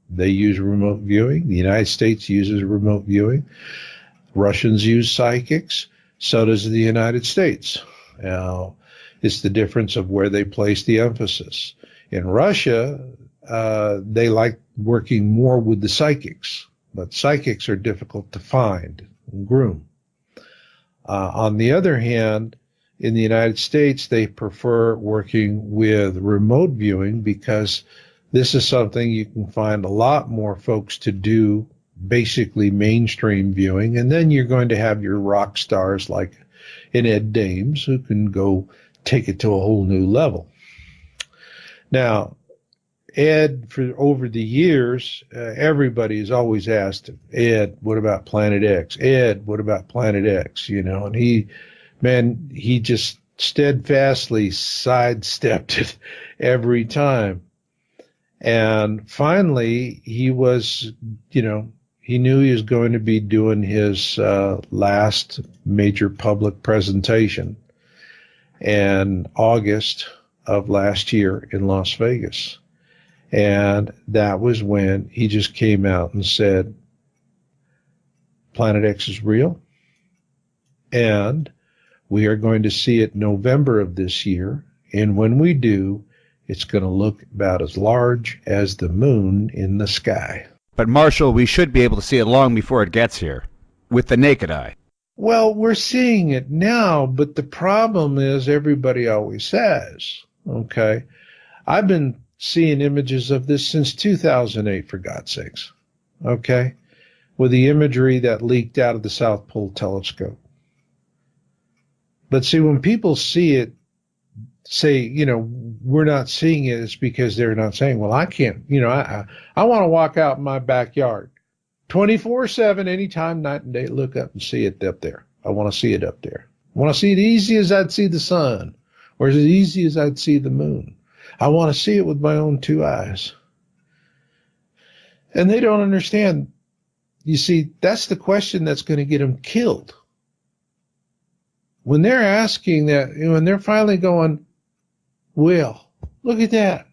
they use remote viewing. The United States uses remote viewing. Russians use psychics. So does the United States. Now, it's the difference of where they place the emphasis. In Russia, they like working more with the psychics, but psychics are difficult to find and groom. On the other hand, in the United States, they prefer working with remote viewing because this is something you can find a lot more folks to do, basically mainstream viewing. And then you're going to have your rock stars like an Ed Dames who can go take it to a whole new level. Now, Ed, for over the years, everybody's always asked him, Ed, what about Planet X? Ed, what about Planet X? You know, and he just steadfastly sidestepped it every time. And finally, he was, you know, he knew he was going to be doing his last major public presentation in August of last year in Las Vegas. And that was when he just came out and said, Planet X is real, and we are going to see it November of this year. And when we do, it's going to look about as large as the moon in the sky. But Marshall, we should be able to see it long before it gets here, with the naked eye. Well, we're seeing it now, but the problem is everybody always says, okay, I've been seeing images of this since 2008, for God's sakes, okay, with the imagery that leaked out of the South Pole Telescope. But see, when people see it, say, you know, we're not seeing it, it's because they're not saying, well, I can't, you know, I want to walk out in my backyard 24/7, anytime, night and day, look up and see it up there. I want to see it up there. I want to see it easy as I'd see the sun, or as easy as I'd see the moon. I want to see it with my own two eyes. And they don't understand. You see, that's the question that's going to get them killed. When they're asking that, when they're finally going, well, look at that.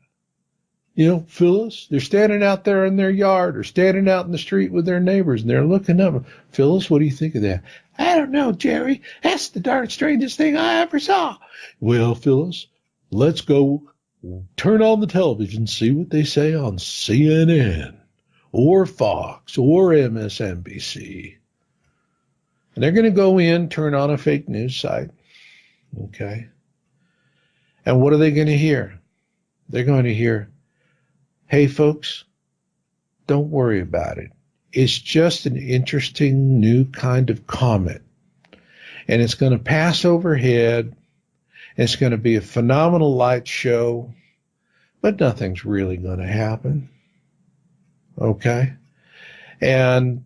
You know, Phyllis, they're standing out there in their yard or standing out in the street with their neighbors, and they're looking up. Phyllis, what do you think of that? I don't know, Jerry. That's the darn strangest thing I ever saw. Well, Phyllis, let's go turn on the television, see what they say on CNN or Fox or MSNBC. And they're going to go in, turn on a fake news site. Okay. And what are they going to hear? They're going to hear, hey, folks, don't worry about it. It's just an interesting new kind of comet. And it's going to pass overhead. It's going to be a phenomenal light show, but nothing's really going to happen. Okay? And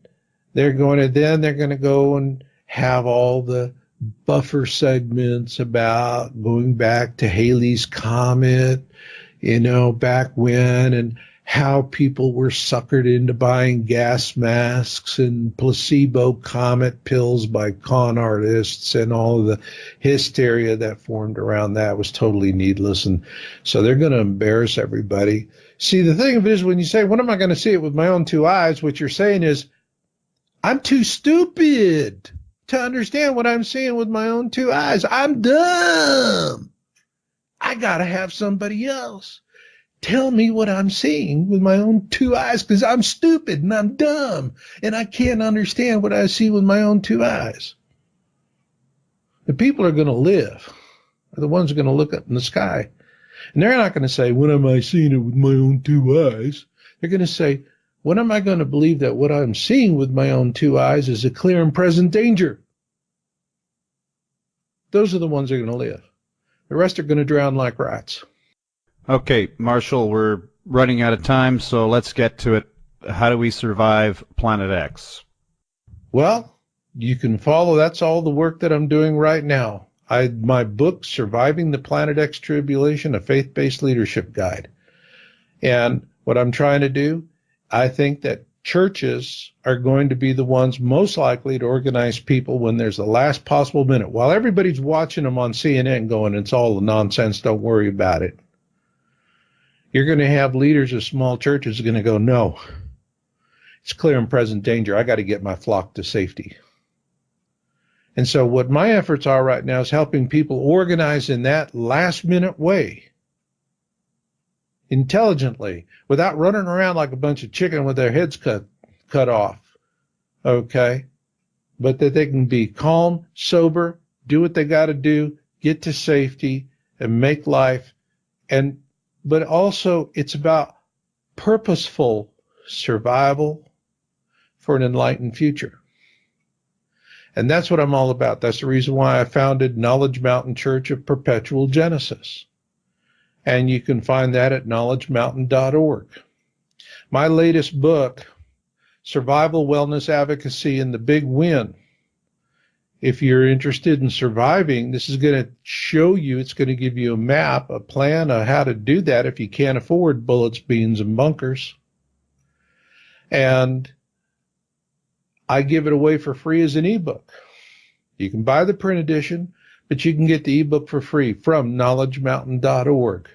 they're going to go and have all the buffer segments about going back to Halley's Comet, you know, back when, and how people were suckered into buying gas masks and placebo comet pills by con artists, and all of the hysteria that formed around that was totally needless. And so they're going to embarrass everybody. See, the thing of it is, when you say, when am I going to see it with my own two eyes? What you're saying is, I'm too stupid to understand what I'm seeing with my own two eyes. I'm dumb. I got to have somebody else tell me what I'm seeing with my own two eyes, because I'm stupid and I'm dumb and I can't understand what I see with my own two eyes. The people are going to live are the ones who are going to look up in the sky. And they're not going to say, when am I seeing it with my own two eyes? They're going to say, when am I going to believe that what I'm seeing with my own two eyes is a clear and present danger? Those are the ones that are going to live. The rest are going to drown like rats. Okay, Marshall, we're running out of time, so let's get to it. How do we survive Planet X? Well, you can follow. That's all the work that I'm doing right now. My book, Surviving the Planet X Tribulation, a Faith-Based Leadership Guide. And what I'm trying to do, I think that churches are going to be the ones most likely to organize people when there's the last possible minute. While everybody's watching them on CNN going, it's all nonsense, don't worry about it. You're going to have leaders of small churches going to go, no, it's clear and present danger. I got to get my flock to safety. And so what my efforts are right now is helping people organize in that last minute way. intelligently, without running around like a bunch of chicken with their heads cut off. Okay? But that they can be calm, sober, do what they got to do, get to safety, and make life. But also, it's about purposeful survival for an enlightened future. And that's what I'm all about. That's the reason why I founded Knowledge Mountain Church of Perpetual Genesis. And you can find that at knowledgemountain.org. My latest book, Survival, Wellness, Advocacy, and the Big Win. If you're interested in surviving, this is going to show you, it's going to give you a map, a plan of how to do that if you can't afford bullets, beans, and bunkers. And I give it away for free as an ebook. You can buy the print edition, but you can get the ebook for free from knowledgemountain.org.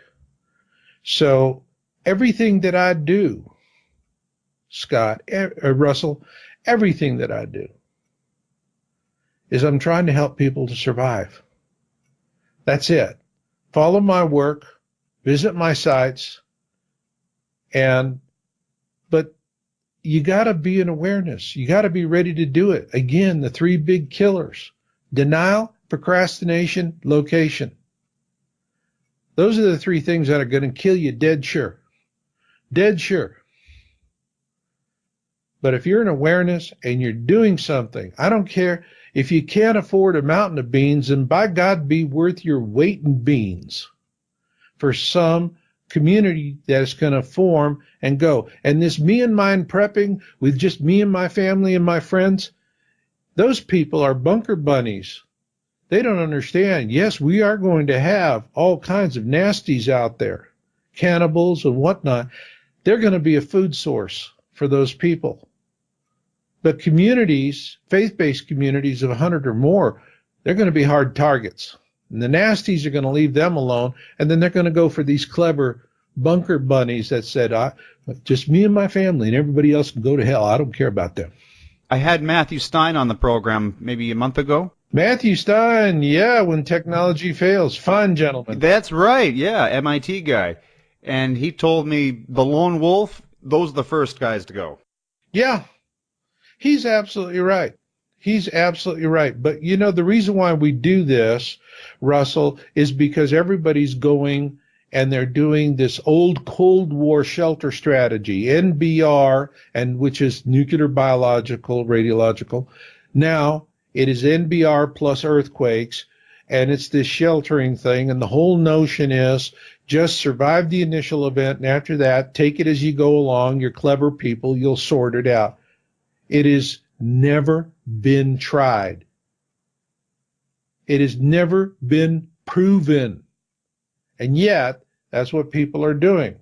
So everything that I do, Scott, Russell, everything that I do is I'm trying to help people to survive. That's it. Follow my work, visit my sites, but you got to be in awareness. You got to be ready to do it. Again, the three big killers: denial, procrastination, location. Those are the three things that are going to kill you dead sure. Dead sure. But if you're in awareness and you're doing something, I don't care if you can't afford a mountain of beans, and by God, be worth your weight in beans for some community that is going to form and go. And this me and mine prepping with just me and my family and my friends, those people are bunker bunnies. They don't understand. Yes, we are going to have all kinds of nasties out there, cannibals and whatnot. They're going to be a food source for those people. But communities, faith-based communities of 100 or more, they're going to be hard targets. And the nasties are going to leave them alone, and then they're going to go for these clever bunker bunnies that said, just me and my family, and everybody else can go to hell. I don't care about them. I had Matthew Stein on the program maybe a month ago. Matthew Stein, yeah, when technology fails. Fine gentleman. That's right, yeah, MIT guy. And he told me the lone wolf, those are the first guys to go. Yeah, he's absolutely right. He's absolutely right. But, you know, the reason why we do this, Russell, is because everybody's going and they're doing this old Cold War shelter strategy, NBR, and which is nuclear, biological, radiological. Now it is NBR plus earthquakes, and it's this sheltering thing. And the whole notion is just survive the initial event, and after that, take it as you go along. You're clever people. You'll sort it out. It has never been tried. It has never been proven. And yet, that's what people are doing.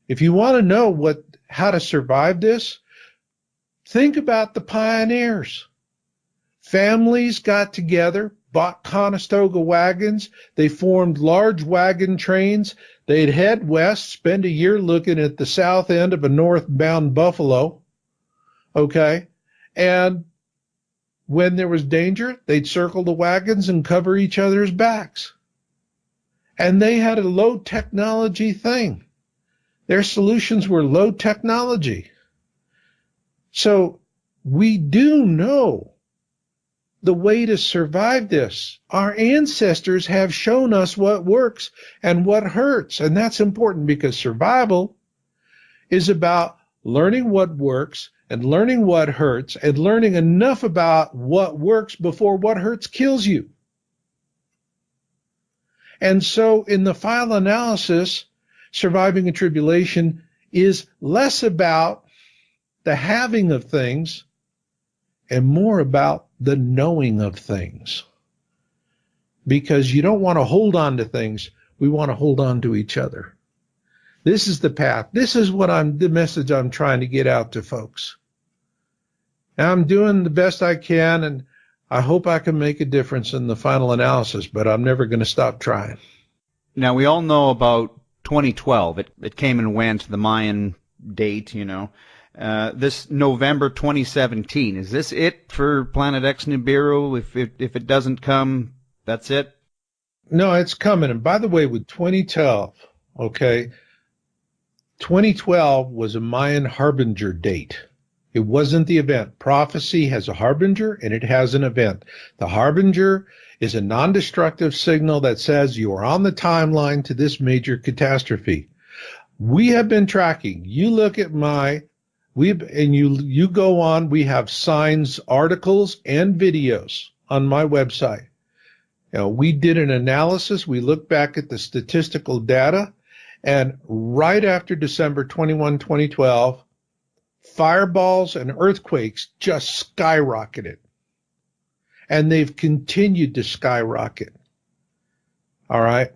If you want to know how to survive this, think about the pioneers. Families got together, bought Conestoga wagons. They formed large wagon trains. They'd head west, spend a year looking at the south end of a northbound buffalo. Okay? And when there was danger, they'd circle the wagons and cover each other's backs. And they had a low technology thing. Their solutions were low technology. So we do know the way to survive this. Our ancestors have shown us what works and what hurts. And that's important because survival is about learning what works and learning what hurts and learning enough about what works before what hurts kills you. And so in the final analysis, surviving a tribulation is less about the having of things and more about the knowing of things. Because you don't want to hold on to things. We want to hold on to each other. This is the path. This is the message I'm trying to get out to folks. And I'm doing the best I can, and I hope I can make a difference in the final analysis, but I'm never going to stop trying. Now, we all know about 2012. It came and went, the Mayan date, you know. This November 2017, is this it for Planet X Nibiru? If it doesn't come, that's it? No, it's coming. And by the way, with 2012, okay, 2012 was a Mayan harbinger date. It wasn't the event. Prophecy has a harbinger and it has an event. The harbinger is a non-destructive signal that says you are on the timeline to this major catastrophe. We have been tracking. You look at you go on, we have signs, articles, and videos on my website. We did an analysis. We looked back at the statistical data, and right after December 21, 2012, fireballs and earthquakes just skyrocketed. And they've continued to skyrocket. All right.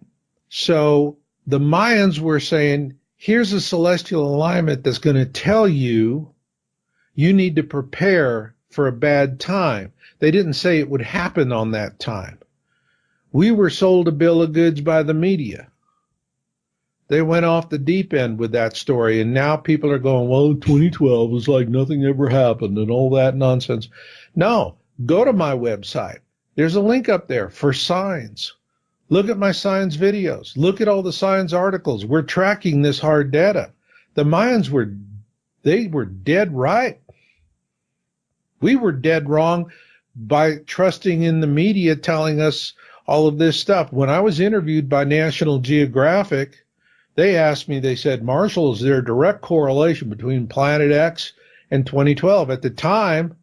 So the Mayans were saying, here's a celestial alignment that's going to tell you need to prepare for a bad time. They didn't say it would happen on that time. We were sold a bill of goods by the media. They went off the deep end with that story, and now people are going, well, 2012 was like nothing ever happened and all that nonsense. No, go to my website. There's a link up there for signs. Look at my signs videos. Look at all the signs articles. We're tracking this hard data. The Mayans were dead right. We were dead wrong by trusting in the media telling us all of this stuff. When I was interviewed by National Geographic, they asked me, they said, Marshall, is there a direct correlation between Planet X and 2012? At the time,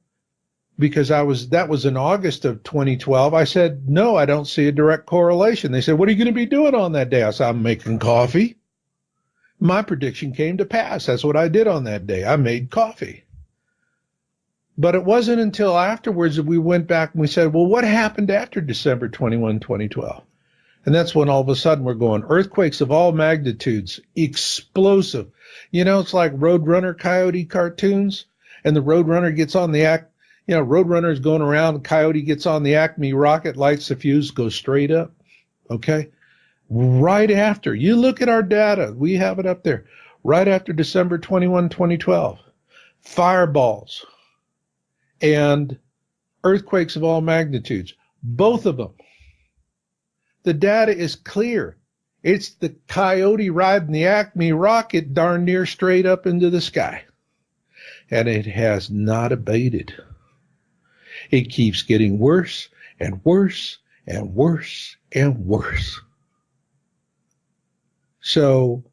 because that was in August of 2012, I said, no, I don't see a direct correlation. They said, what are you going to be doing on that day? I said, I'm making coffee. My prediction came to pass. That's what I did on that day. I made coffee. But it wasn't until afterwards that we went back and we said, well, what happened after December 21, 2012? And that's when all of a sudden we're going, earthquakes of all magnitudes, explosive. It's like Roadrunner Coyote cartoons, and the Roadrunner gets on the Roadrunner's going around, Coyote gets on the Acme rocket, lights the fuse, goes straight up. Okay? Right after, you look at our data, we have it up there, right after December 21, 2012, fireballs and earthquakes of all magnitudes, both of them. The data is clear. It's the Coyote riding the Acme rocket darn near straight up into the sky. And it has not abated. It keeps getting worse and worse and worse and worse. So,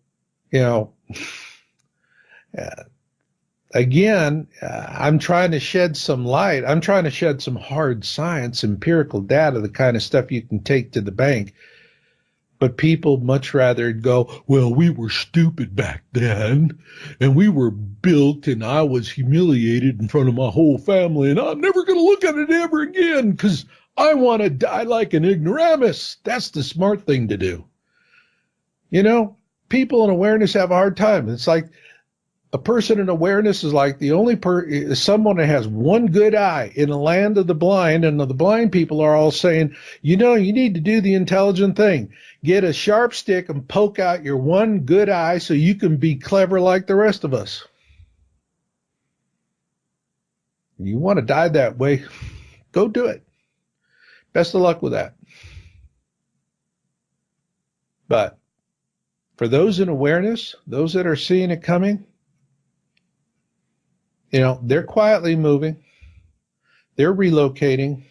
again, I'm trying to shed some light. I'm trying to shed some hard science, empirical data, the kind of stuff you can take to the bank. But people much rather go, well, we were stupid back then, and we were built, and I was humiliated in front of my whole family, and I'm never going to look at it ever again because I want to die like an ignoramus. That's the smart thing to do. People in awareness have a hard time. It's like a person in awareness is like the only someone that has one good eye in the land of the blind, and the blind people are all saying, you need to do the intelligent thing. Get a sharp stick and poke out your one good eye so you can be clever like the rest of us. You want to die that way, go do it. Best of luck with that. But for those in awareness, those that are seeing it coming, they're quietly moving. They're relocating.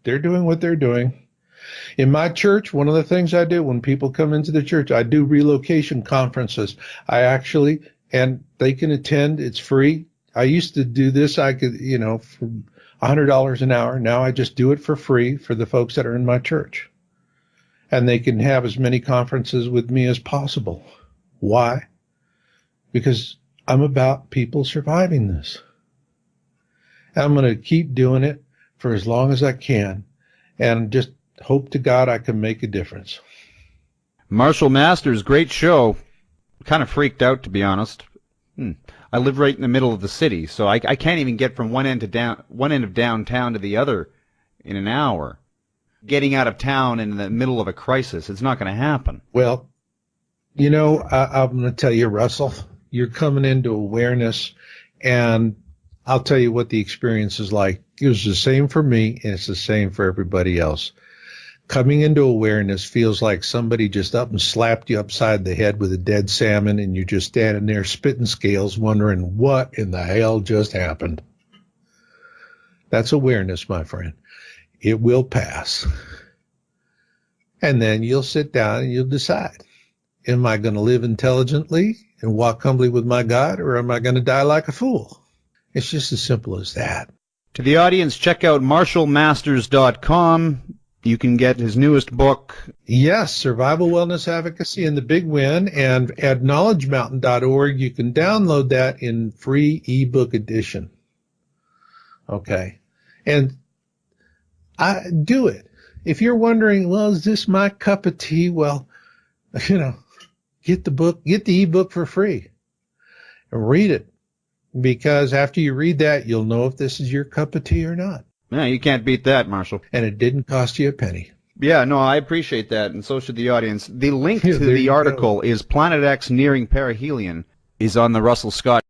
They're doing what they're doing. In my church, one of the things I do when people come into the church, I do relocation conferences. And they can attend. It's free. I used to do this. I could, for $100 an hour. Now I just do it for free for the folks that are in my church. And they can have as many conferences with me as possible. Why? Because I'm about people surviving this. And I'm going to keep doing it for as long as I can and just hope to God I can make a difference. Marshall Masters, great show. Kind of freaked out, to be honest. I live right in the middle of the city, so I can't even get from one end of downtown to the other in an hour. Getting out of town in the middle of a crisis, it's not going to happen. Well, I'm going to tell you, Russell, you're coming into awareness, and I'll tell you what the experience is like. It was the same for me, and it's the same for everybody else. Coming into awareness feels like somebody just up and slapped you upside the head with a dead salmon, and you're just standing there spitting scales wondering what in the hell just happened. That's awareness, my friend. It will pass. And then you'll sit down and you'll decide, am I going to live intelligently and walk humbly with my God, or am I going to die like a fool? It's just as simple as that. To the audience, check out marshallmasters.com. You can get his newest book. Yes, Survival Wellness Advocacy and the Big Win. And at knowledgemountain.org, you can download that in free ebook edition. Okay. And I do it. If you're wondering, well, is this my cup of tea? Well, get the book, get the ebook for free and read it. Because after you read that, you'll know if this is your cup of tea or not. Yeah, you can't beat that, Marshall. And it didn't cost you a penny. Yeah, no, I appreciate that, and so should the audience. The link to the article is Planet X Nearing Perihelion is on the Russell Scott